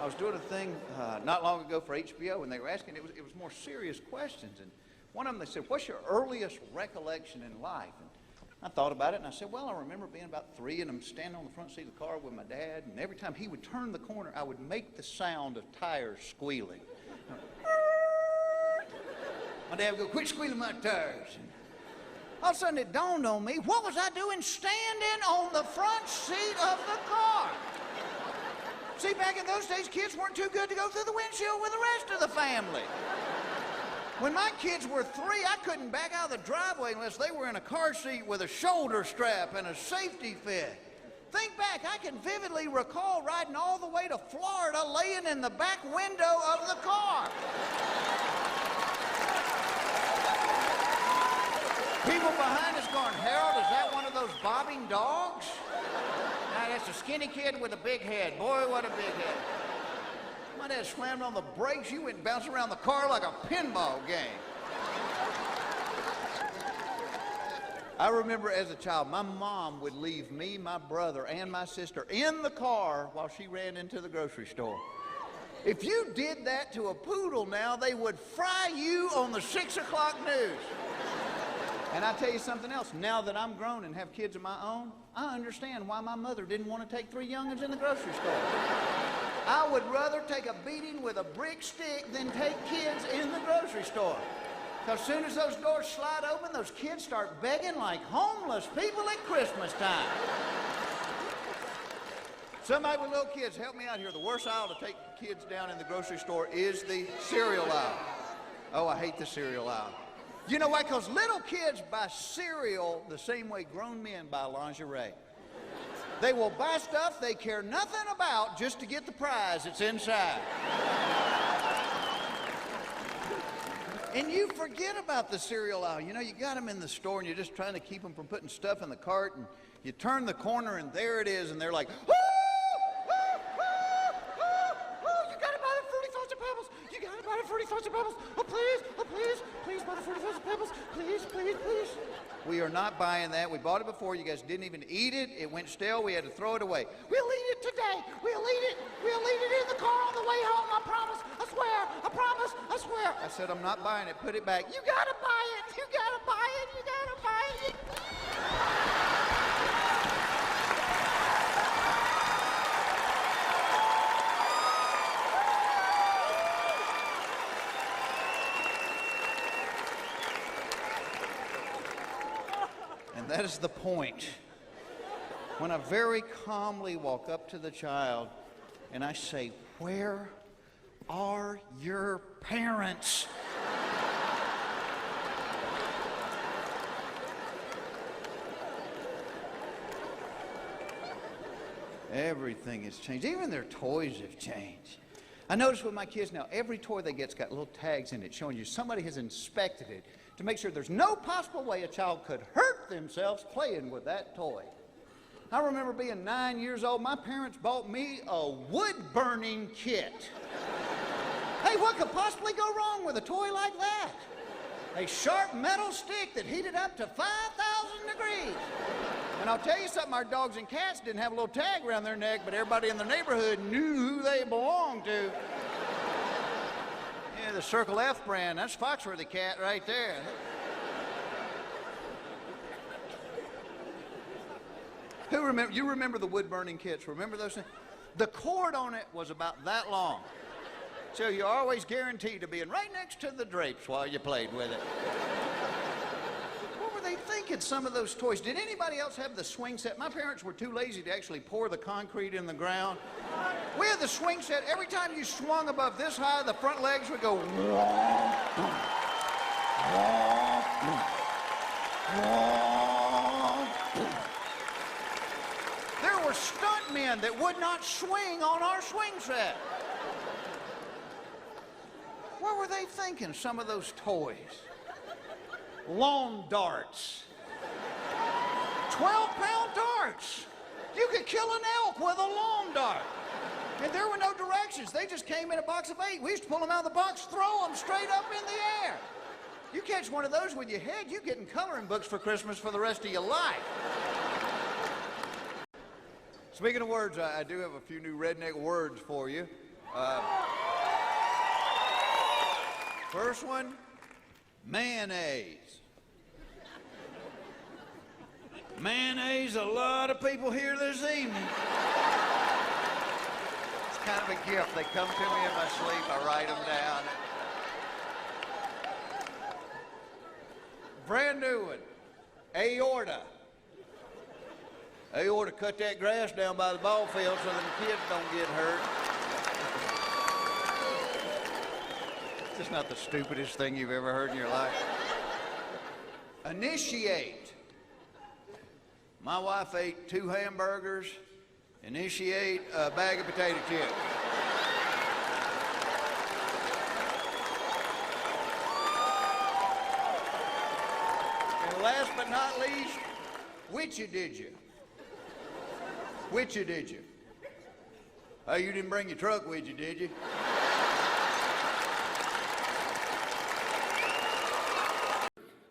was doing a thing not long ago for HBO, and they were asking, it was more serious questions. And one of them, they said, what's your earliest recollection in life? And I thought about it, and I said, well, I remember being about 3, and I'm standing on the front seat of the car with my dad, and every time he would turn the corner, I would make the sound of tires squealing. My dad would go, quit squealing my tires. And all of a sudden, it dawned on me, what was I doing standing on the front seat of the car? See, back in those days, kids weren't too good to go through the windshield with the rest of the family. When my kids were 3, I couldn't back out of the driveway unless they were in a car seat with a shoulder strap and a safety fit. Think back, I can vividly recall riding all the way to Florida, laying in the back window of the car. People behind us going, Harold, is that one of those bobbing dogs? Nah, that's a skinny kid with a big head. Boy, what a big head. My dad slammed on the brakes. You went and bounced around the car like a pinball game. I remember as a child, my mom would leave me, my brother, and my sister in the car while she ran into the grocery store. If you did that to a poodle now, they would fry you on the 6 o'clock news. And I tell you something else, now that I'm grown and have kids of my own, I understand why my mother didn't want to take 3 young'uns in the grocery store. I would rather take a beating with a brick stick than take kids in the grocery store. Because as soon as those doors slide open, those kids start begging like homeless people at Christmas time. Somebody with little kids, help me out here. The worst aisle to take kids down in the grocery store is the cereal aisle. Oh, I hate the cereal aisle. You know why? Because little kids buy cereal the same way grown men buy lingerie. They will buy stuff they care nothing about just to get the prize that's inside. And you forget about the cereal aisle. You know, you got them in the store and you're just trying to keep them from putting stuff in the cart, and you turn the corner and there it is, and they're like, oh, you gotta buy the Fruity Fudge Pebbles. You gotta buy the Fruity Fudge Pebbles. Oh, please buy the Fruity Fudge Pebbles. Please. We are not buying that. We bought it before. You guys didn't even eat it. It went stale. We had to throw it away. We'll eat it today. We'll eat it in the car on the way home. I promise. I swear. I promise. I swear. I said, I'm not buying it. Put it back. You gotta buy it. You gotta buy it. You gotta buy it. That is the point. When I very calmly walk up to the child and I say, where are your parents? Everything has changed. Even their toys have changed. I notice with my kids now, every toy they get's got little tags in it showing you somebody has inspected it to make sure there's no possible way a child could hurt themselves playing with that toy. I remember being 9 years old, my parents bought me a wood-burning kit. Hey, what could possibly go wrong with a toy like that? A sharp metal stick that heated up to 5,000 degrees. And I'll tell you something, our dogs and cats didn't have a little tag around their neck, but everybody in the neighborhood knew who they belonged to. Yeah, the Circle F brand, that's Foxworthy cat right there. You remember the wood-burning kits? Remember those things? The cord on it was about that long. So you're always guaranteed to be in right next to the drapes while you played with it. What were they thinking, some of those toys? Did anybody else have the swing set? My parents were too lazy to actually pour the concrete in the ground. We had the swing set. Every time you swung above this high, the front legs would go wah, wah, wah. There were stuntmen that would not swing on our swing set. What were they thinking, some of those toys? Lawn darts. 12-pound darts. You could kill an elk with a lawn dart. And there were no directions. They just came in a box of 8. We used to pull them out of the box, throw them straight up in the air. You catch one of those with your head, you're getting coloring books for Christmas for the rest of your life. Speaking of words, I do have a few new redneck words for you. First one, mayonnaise. Mayonnaise, a lot of people here this evening. It's kind of a gift. They come to me in my sleep, I write them down. Brand new one, aorta. Aorta, cut that grass down by the ball field so that the kids don't get hurt. It's just not the stupidest thing you've ever heard in your life. Initiate. My wife ate 2 hamburgers, initiate a bag of potato chips. And last but not least, which did you? Which did you? Oh, you didn't bring your truck with you, did you?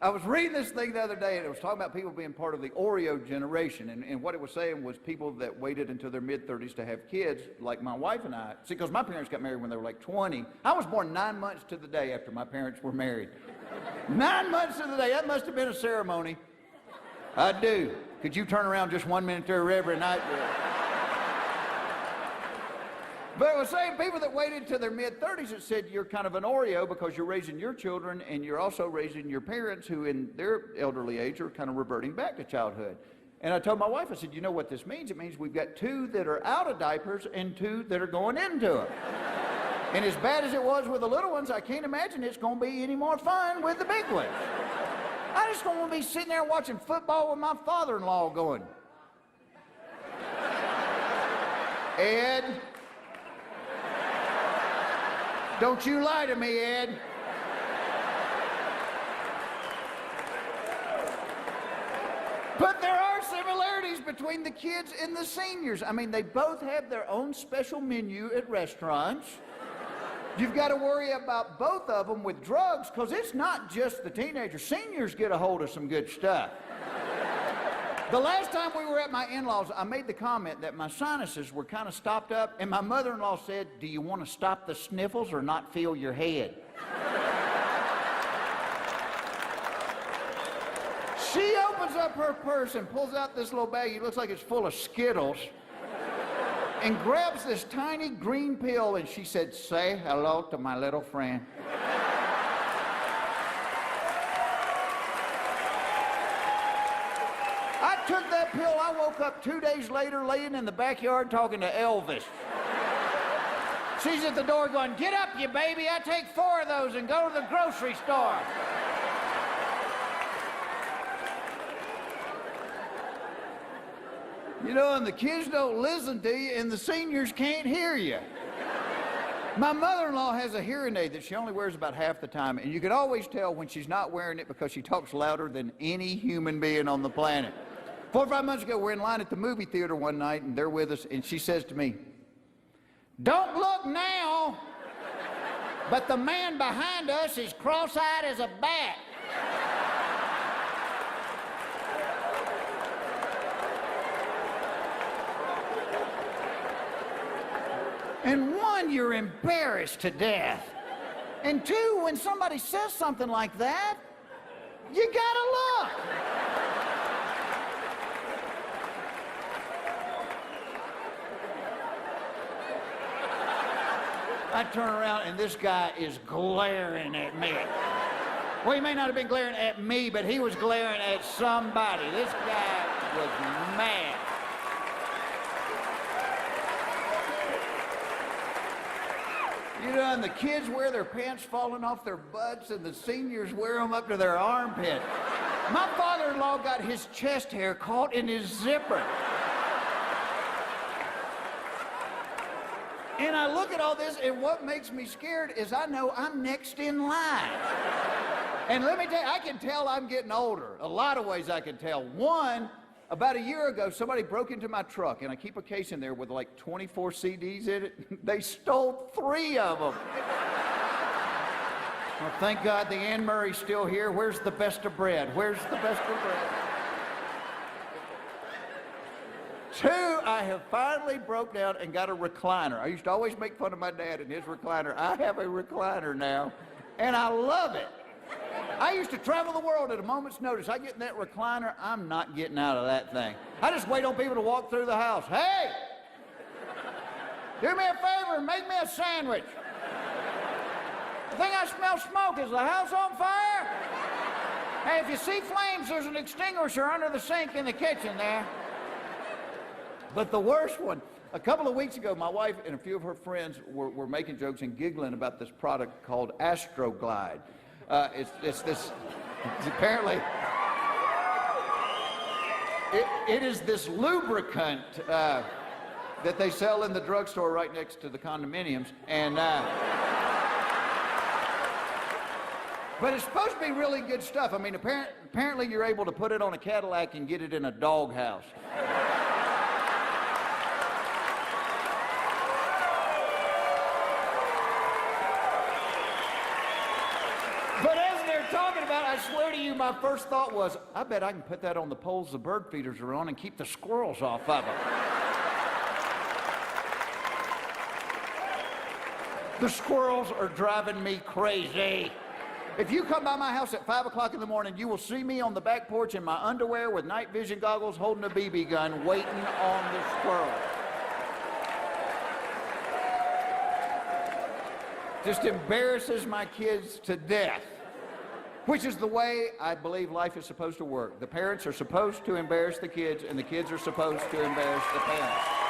I was reading this thing the other day, and it was talking about people being part of the Oreo Generation, and what it was saying was people that waited until their mid-30s to have kids, like my wife and I. See, because my parents got married when they were like 20. I was born 9 months to the day after my parents were married. 9 months to the day. That must have been a ceremony. I do. Could you turn around just 1 minute there, Reverend? But it was saying people that waited to their mid-30s, it said you're kind of an Oreo because you're raising your children and you're also raising your parents who in their elderly age are kind of reverting back to childhood. And I told my wife, I said, you know what this means? It means we've got 2 that are out of diapers and 2 that are going into them. And as bad as it was with the little ones, I can't imagine it's going to be any more fun with the big ones. I just don't want to be sitting there watching football with my father-in-law going, Ed, don't you lie to me, Ed. But there are similarities between the kids and the seniors. I mean, they both have their own special menu at restaurants. You've got to worry about both of them with drugs because it's not just the teenagers. Seniors get a hold of some good stuff. The last time we were at my in-laws, I made the comment that my sinuses were kind of stopped up, and my mother-in-law said, do you want to stop the sniffles or not feel your head? She opens up her purse and pulls out this little bag. It looks like it's full of Skittles. And grabs this tiny green pill, and she said, say hello to my little friend. I took that pill, I woke up 2 days later laying in the backyard talking to Elvis. She's at the door going, get up, you baby, I take 4 of those and go to the grocery store. You know, and the kids don't listen to you, and the seniors can't hear you. My mother-in-law has a hearing aid that she only wears about half the time, and you can always tell when she's not wearing it because she talks louder than any human being on the planet. 4 or 5 months ago, we're in line at the movie theater one night, and they're with us, and she says to me, don't look now, but the man behind us is cross-eyed as a bat. And 1, you're embarrassed to death. And 2, when somebody says something like that, you gotta look. I turn around and this guy is glaring at me. Well, he may not have been glaring at me, but he was glaring at somebody. This guy was mad. You know, and the kids wear their pants falling off their butts, and the seniors wear them up to their armpit. My father-in-law got his chest hair caught in his zipper. And I look at all this, and what makes me scared is I know I'm next in line. And let me tell you, I can tell I'm getting older. A lot of ways I can tell. 1, about a year ago, somebody broke into my truck, and I keep a case in there with like 24 CDs in it. They stole 3 of them. Well, thank God the Ann Murray's still here. Where's the best of bread? Where's the best of bread? Two, I have finally broke down and got a recliner. I used to always make fun of my dad and his recliner. I have a recliner now, and I love it. I used to travel the world at a moment's notice. I get in that recliner, I'm not getting out of that thing. I just wait on people to walk through the house. Hey, do me a favor and make me a sandwich. I think I smell smoke. Is the house on fire? Hey, if you see flames, there's an extinguisher under the sink in the kitchen there. But the worst one, a couple of weeks ago, my wife and a few of her friends were making jokes and giggling about this product called Astroglide. It's apparently, it is this lubricant that they sell in the drugstore right next to the condominiums. And, but it's supposed to be really good stuff. I mean, apparently you're able to put it on a Cadillac and get it in a doghouse. But as they're talking about it, I swear to you, my first thought was, I bet I can put that on the poles the bird feeders are on and keep the squirrels off of them. The squirrels are driving me crazy. If you come by my house at 5 o'clock in the morning, you will see me on the back porch in my underwear with night vision goggles holding a BB gun waiting on the squirrels. Just embarrasses my kids to death, which is the way I believe life is supposed to work. The parents are supposed to embarrass the kids, and the kids are supposed to embarrass the parents.